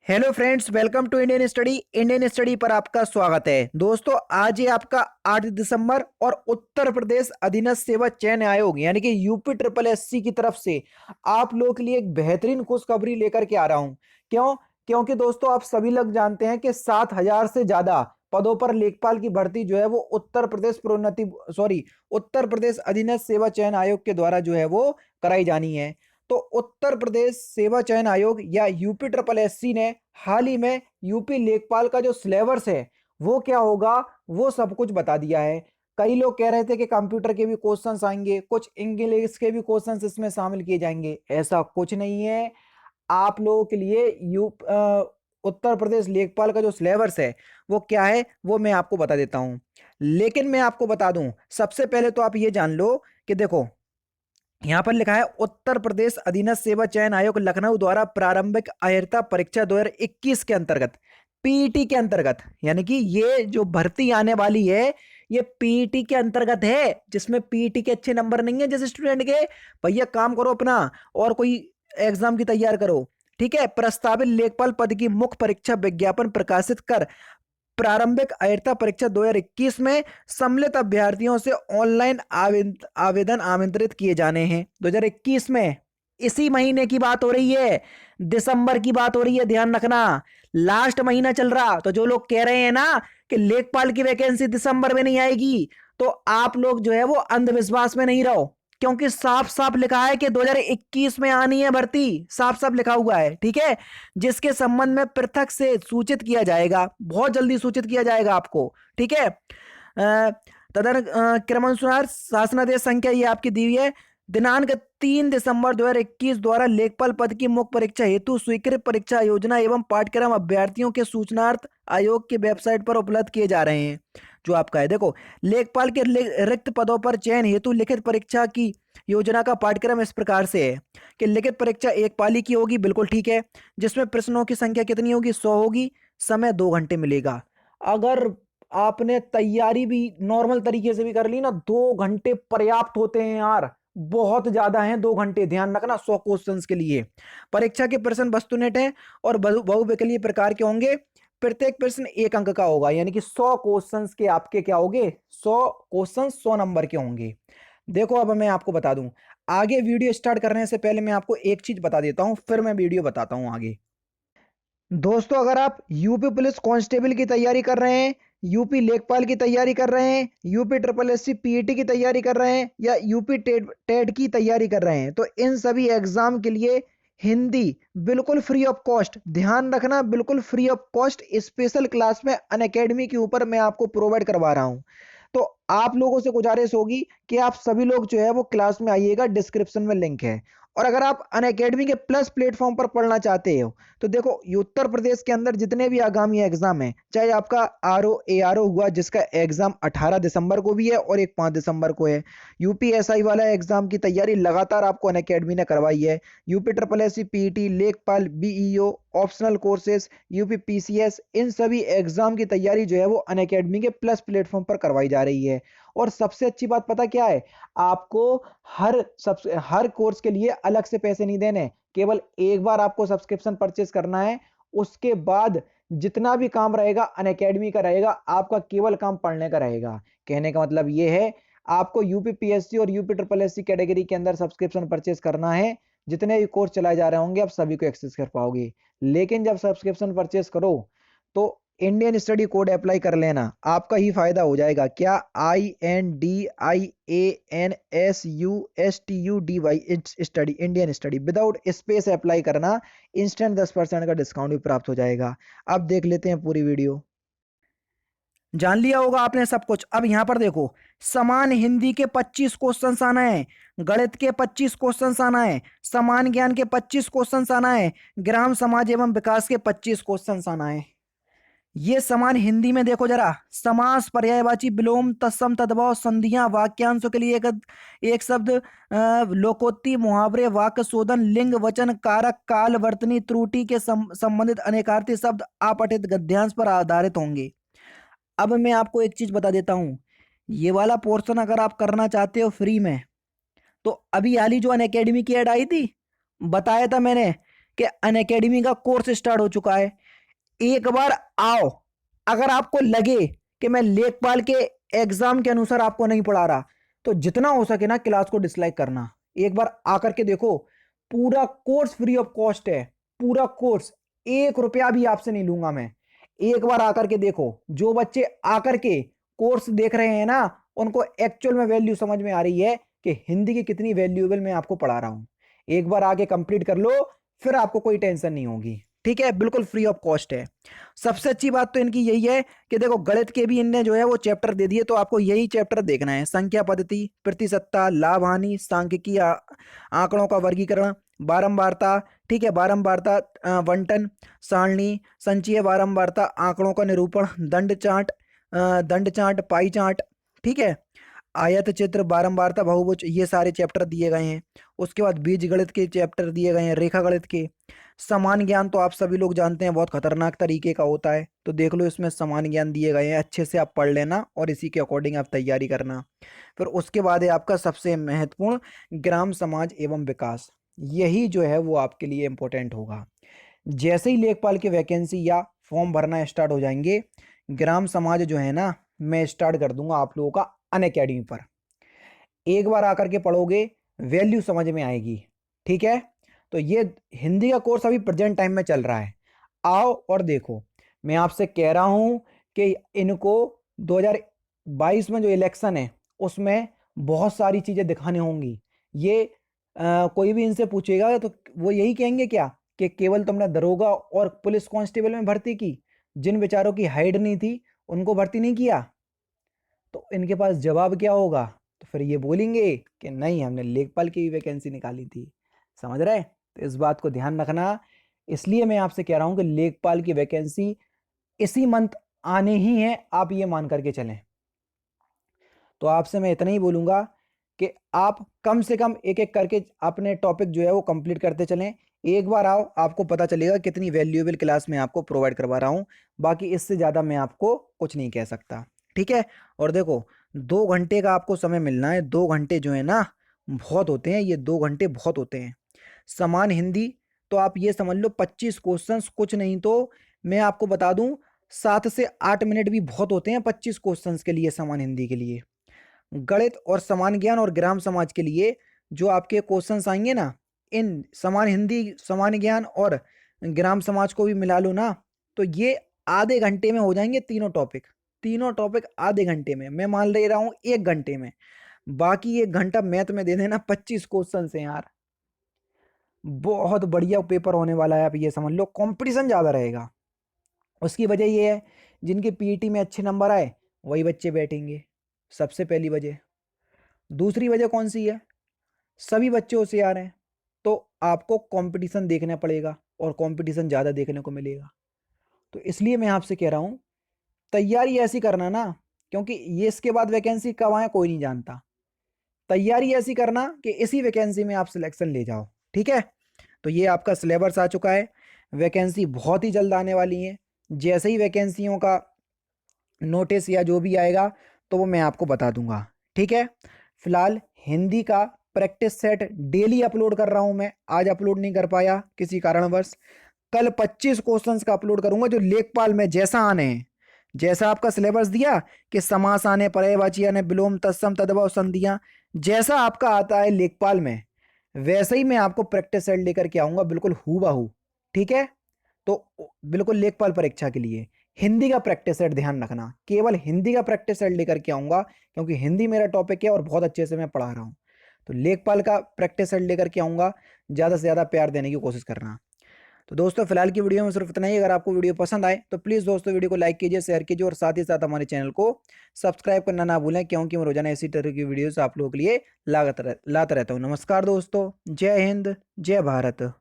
Hello friends, welcome to Indian study पर आपका स्वागत है। दोस्तों, आज ये आपका 8 दिसंबर और उत्तर प्रदेश अधीनस्थ सेवा चयन आयोग यानी कि यूपी ट्रिपल एससी की तरफ से आप लोगों के लिए एक बेहतरीन खुशखबरी लेकर के आ रहा हूं। क्यों? क्योंकि दोस्तों, आप सभी लोग जानते हैं कि 7,000 से ज्यादा पदों पर लेखपाल की भर्ती जो है वो उत्तर प्रदेश अधीनस्थ सेवा चयन आयोग के द्वारा जो है वो कराई जानी है। तो उत्तर प्रदेश सेवा चयन आयोग या यूपी ट्रिपल एससी ने हाल ही में यूपी लेखपाल का जो सिलेबस है वो क्या होगा वो सब कुछ बता दिया है। कई लोग कह रहे थे कि कंप्यूटर के भी क्वेश्चंस आएंगे, कुछ इंग्लिश के भी क्वेश्चंस इसमें शामिल किए जाएंगे। ऐसा कुछ नहीं है। आप लोगों के लिए उत्तर प्रदेश लेखपाल का जो सिलेबस है वो क्या है वो मैं आपको बता देता हूं। लेकिन मैं आपको बता दूं, सबसे पहले तो आप ये जान लो कि देखो, यहां पर लिखा है उत्तर प्रदेश अधीनस्थ सेवा चयन आयोग लखनऊ द्वारा प्रारंभिक अहर्ता परीक्षा 2021 के अंतर्गत पीईटी के अंतर्गत, यानी कि ये जो भर्ती आने वाली है ये पीईटी के अंतर्गत है, जिसमें पीईटी के अच्छे नंबर नहीं है जिस स्टूडेंट के। भैया काम करो अपना और कोई एग्जाम की तैयार करो। ठीक है, प्रस्तावित लेखपाल पद की मुख्य परीक्षा विज्ञापन प्रकाशित कर प्रारंभिक अहर्ता परीक्षा 2021 में सम्मिलित अभ्यर्थियों से ऑनलाइन आवेदन आमंत्रित किए जाने हैं। 2021 में, इसी महीने की बात हो रही है, दिसंबर की बात हो रही है, ध्यान रखना। लास्ट महीना चल रहा। तो जो लोग कह रहे हैं ना कि लेखपाल की वैकेंसी दिसंबर में नहीं आएगी, तो आप लोग जो है वो अंधविश्वास में नहीं रहो, क्योंकि साफ साफ लिखा है कि 2021 में आनी है भर्ती। साफ साफ लिखा हुआ है। ठीक है, जिसके संबंध में पृथक से सूचित किया जाएगा, बहुत जल्दी सूचित किया जाएगा आपको। ठीक है, तदन क्रमानुसार शासनादेश संख्या ये आपकी दी हुई है, दिनांक 3 दिसंबर 2021 द्वारा लेखपाल पद की मुख्य परीक्षा हेतु स्वीकृत परीक्षा योजना एवं पाठ्यक्रम अभ्यर्थियों के सूचनार्थ आयोग की वेबसाइट पर उपलब्ध किए जा रहे हैं। जो आपका है, देखो, लेखपाल के रिक्त पदों पर चयन हेतु लिखित परीक्षा की योजना का पाठ्यक्रम इस प्रकार से है कि लिखित परीक्षा एक पाली की होगी, बिल्कुल ठीक है, जिसमें प्रश्नों की संख्या कितनी होगी? 100 होगी। समय 2 घंटे मिलेगा। अगर आपने तैयारी भी नॉर्मल तरीके से भी कर ली ना, 2 घंटे पर्याप्त होते हैं यार, बहुत ज्यादा हैं 2 घंटे। ध्यान रखना, 100 क्वेश्चंस के लिए। परीक्षा के प्रश्न वस्तुनिष्ठ हैं और बहुविकल्पीय प्रकार के होंगे। प्रत्येक प्रश्न 1 अंक का होगा, यानी कि 100 क्वेश्चंस के आपके क्या होंगे? 100 क्वेश्चन 100 नंबर के होंगे। देखो, अब मैं आपको बता दूं, आगे वीडियो स्टार्ट करने से पहले मैं आपको एक चीज बता देता हूं, फिर मैं वीडियो बताता हूं आगे। दोस्तों, अगर आप यूपी पुलिस कांस्टेबल की तैयारी कर रहे हैं, यूपी लेखपाल की तैयारी कर रहे हैं, यूपी ट्रिपल एससी पीईटी की तैयारी कर रहे हैं या यूपी टेट की तैयारी कर रहे हैं, तो इन सभी एग्जाम के लिए हिंदी बिल्कुल फ्री ऑफ कॉस्ट, ध्यान रखना, बिल्कुल free of cost special class में अनअकैडमी के ऊपर मैं आपको प्रोवाइड करवा रहा हूं। तो आप लोगों से गुजारिश होगी कि आप सभी लोग जो है वो क्लास में आइएगा, डिस्क्रिप्शन में लिंक है। और अगर आप अनअकैडमी के प्लस प्लेटफॉर्म पर पढ़ना चाहते हो तो देखो, ये उत्तर प्रदेश के अंदर जितने भी आगामी एग्जाम है, चाहे आपका आरओ हुआ जिसका एग्जाम 18 दिसंबर को भी है और एक 5 दिसंबर को है, यूपीएसआई वाला एग्जाम की तैयारी लगातार आपको अनअकैडमी ने करवाई है, यूपी ट्रिपल एससी पीईटी लेखपाल बीईओ ऑप्शनल कोर्सेज यूपीपीसीएस, इन सभी एग्जाम की तैयारी जो है वो अनअकैडमी के प्लस प्लेटफॉर्म पर करवाई जा रही है। और सबसे अच्छी बात पता क्या है? आपको हर कोर्स के लिए अलग से पैसे नहीं देने, केवल एक बार आपको सब्सक्रिप्शन परचेस करना है। उसके बाद जितना भी काम रहेगा अनअकैडमी का रहेगा, आपका केवल काम पढ़ने का रहेगा। कहने का मतलब ये है, आपको यूपीपीएससी और यूपी ट्रिपल एससी कैटेगरी के अंदर सब्सक्रिप्शन परचेस करना है। जितने भी कोर्स चलाए जा रहे होंगे आप सभी को एक्सेस कर पाओगे। लेकिन जब सब्सक्रिप्शन परचेस करो तो इंडियन स्टडी कोड अप्लाई कर लेना, आपका ही फायदा हो जाएगा। क्या? INDIANSUSTUDY study, Indian study without space apply करना, इंस्टेंट 10% का डिस्काउंट भी प्राप्त हो जाएगा। अब देख लेते हैं पूरी वीडियो। जान लिया होगा आपने सब कुछ। अब यहां पर देखो, समान हिंदी के 25 क्वेश्चंस आना है, गणित के 25 क्वेश्चंस आना है, समान ज्ञान के 25 क्वेश्चंस आना है, ग्राम समाज एवं विकास के 25 क्वेश्चंस आना है। ये समान हिंदी में देखो जरा, समास, पर्यायवाची, विलोम, तत्सम, तद्भव, संधियां, वाक्यांशों के लिए एक शब्द, लोकोक्ति, मुहावरे, वाक्य शोधन, लिंग, वचन, कारक, काल, वर्तनी, त्रुटि के संबंधित अनेकार्थी शब्द अपठित गद्यांश पर आधारित होंगे। अब मैं आपको एक चीज बता देता हूं, ये वाला पोर्शन अगर आप करना चाहते हो फ्री में, तो अभी हाल ही जो अनअकैडमी की ऐड आई थी, बताया था मैंने कि अनअकैडमी का कोर्स स्टार्ट हो चुका है। एक बार आओ, अगर आपको लगे कि मैं लेखपाल के एग्जाम के अनुसार आपको नहीं पढ़ा रहा, तो जितना हो सके ना क्लास को डिसलाइक करना। एक बार आकर के देखो, पूरा कोर्स फ्री ऑफ कॉस्ट है, पूरा कोर्स, 1 रुपया भी आपसे नहीं लूंगा मैं। एक बार आकर के देखो, जो बच्चे आकर के कोर्स देख रहे हैं ना, उनको एक्चुअल में वैल्यू समझ में आ रही है कि हिंदी की कितनी वैल्यूएबल मैं आपको पढ़ा रहा हूं। एक बार आगे कंप्लीट कर लो, फिर आपको कोई टेंशन नहीं होगी। ठीक है, बिल्कुल फ्री ऑफ कॉस्ट है। सबसे अच्छी बात तो इनकी यही है कि देखो, गणित के भी इनने जो है वो चैप्टर दे दिए, तो आपको यही चैप्टर देखना है। संख्या पद्धति, प्रतिशतता, लाभ हानि, सांख्यिकी, आंकड़ों का वर्गीकरण, बारंबारता, ठीक है, बारंबारता, बंटन, सारणी, संचयी बारंबारता, आंकड़ों का निरूपण, दंड चार्ट, दंड चार्ट, पाई चार्ट, ठीक है, आयत चित्र, बारंबारता, बहुभुज, ये सारे चैप्टर दिए गए हैं। उसके बाद बीज गणित के चैप्टर दिए गए हैं, रेखा गणित के। समान ज्ञान तो आप सभी लोग जानते हैं बहुत खतरनाक तरीके का होता है, तो देख लो इसमें समान ज्ञान दिए गए हैं, अच्छे से आप पढ़ लेना और इसी के अकॉर्डिंग आप तैयारी करना। फिर उसके बाद है आपका सबसे महत्वपूर्ण ग्राम समाज एवं विकास, यही जो है वो आपके लिए इंपॉर्टेंट होगा। जैसे ही लेखपाल की वैकेंसी या फॉर्म भरना स्टार्ट हो जाएंगे, ग्राम समाज जो है ना, मैं स्टार्ट कर दूंगा आप लोगों का अनअकैडमी पर। एक बार आकर के पढ़ोगे, वैल्यू समझ में आएगी। ठीक है, तो ये हिंदी का कोर्स अभी प्रेजेंट टाइम में चल रहा है, आओ और देखो। मैं आपसे कह रहा हूं कि इनको 2022 में जो इलेक्शन है उसमें बहुत सारी चीजें दिखानी होंगी। ये कोई भी इनसे पूछेगा तो वो यही कहेंगे क्या कि केवल तुमने दरोगा और पुलिस कांस्टेबल में भर्ती की, जिन बेचारों की हाइट नहीं थी उनको भर्ती नहीं किया। तो इनके पास जवाब क्या होगा? तो फिर ये बोलेंगे कि नहीं, हमने लेखपाल की वैकेंसी निकाली थी। समझ रहे? तो इस बात को ध्यान रखना। इसलिए मैं आपसे कह रहा हूं कि लेखपाल की वैकेंसी इसी मंथ आने ही है, आप ये मान करके चलें। तो आपसे मैं इतना ही बोलूंगा कि आप कम से कम एक एक करके अपने टॉपिक जो है वो कंप्लीट करते चलें। एक बार आओ, आपको पता चलेगा कितनी वैल्यूएबल क्लास मैं आपको प्रोवाइड करवा रहा हूं। बाकी इससे ज़्यादा मैं आपको कुछ नहीं कह सकता। ठीक है, और देखो, 2 घंटे का आपको समय मिलना है। 2 घंटे जो है ना बहुत होते हैं, ये 2 घंटे बहुत होते हैं। समान हिंदी तो आप ये समझ लो 25 क्वेश्चंस, कुछ नहीं तो मैं आपको बता दूं 7 से 8 मिनट भी बहुत होते हैं 25 क्वेश्चंस के लिए, समान हिंदी के लिए। गणित और समान ज्ञान और ग्राम समाज के लिए जो आपके क्वेश्चंस आएंगे ना, इन समान हिंदी, समान ज्ञान और ग्राम समाज को भी मिला लो ना, तो ये आधे घंटे में हो जाएंगे तीनों टॉपिक। तीनों टॉपिक आधे घंटे में, मैं मान ले रहा हूँ 1 घंटे में। बाकी 1 घंटा मैथ में दे देना, 25 क्वेश्चन है यार। बहुत बढ़िया पेपर होने वाला है, आप ये समझ लो, कंपटीशन ज़्यादा रहेगा। उसकी वजह ये है, जिनके पीईटी में अच्छे नंबर आए वही बच्चे बैठेंगे, सबसे पहली वजह। दूसरी वजह कौन सी है? सभी बच्चे होशियार हैं, तो आपको कंपटीशन देखना पड़ेगा और कंपटीशन ज़्यादा देखने को मिलेगा। तो इसलिए मैं आपसे कह रहा हूँ, तैयारी ऐसी करना ना, क्योंकि ये इसके बाद वैकेंसी कब आए कोई नहीं जानता। तैयारी ऐसी करना कि इसी वैकेंसी में आप सिलेक्शन ले जाओ। ठीक है, तो ये आपका सिलेबस आ चुका है। वैकेंसी बहुत ही जल्द आने वाली है। जैसे ही वैकेंसियों का नोटिस या जो भी आएगा तो वो मैं आपको बता दूंगा। ठीक है, फिलहाल हिंदी का प्रैक्टिस सेट डेली अपलोड कर रहा हूं मैं। आज अपलोड नहीं कर पाया किसी कारणवश, कल 25 क्वेश्चंस का अपलोड करूंगा जो लेखपाल में जैसा आने हैं। जैसा आपका सिलेबस दिया कि समास आने, पर्यायवाची आने, विलोम, तत्सम, तद्भव, संधियां, जैसा आपका आता है लेखपाल में, वैसे ही मैं आपको प्रैक्टिस सेट लेकर के आऊंगा, बिल्कुल हूबहू। ठीक है, तो बिल्कुल लेखपाल परीक्षा के लिए हिंदी का प्रैक्टिस सेट ध्यान रखना, केवल हिंदी का प्रैक्टिस सेट लेकर के आऊंगा, क्योंकि हिंदी मेरा टॉपिक है और बहुत अच्छे से मैं पढ़ा रहा हूँ। तो लेखपाल का प्रैक्टिस सेट लेकर के आऊंगा, ज़्यादा से ज़्यादा प्यार देने की कोशिश करना। तो दोस्तों, फिलहाल की वीडियो में सिर्फ इतना ही। अगर आपको वीडियो पसंद आए तो प्लीज़ दोस्तों वीडियो को लाइक कीजिए, शेयर कीजिए और साथ ही साथ हमारे चैनल को सब्सक्राइब करना ना भूलें, क्योंकि मैं रोजाना इसी तरह की वीडियोस आप लोगों के लिए लाता रहता हूँ। नमस्कार दोस्तों, जय हिंद, जय भारत।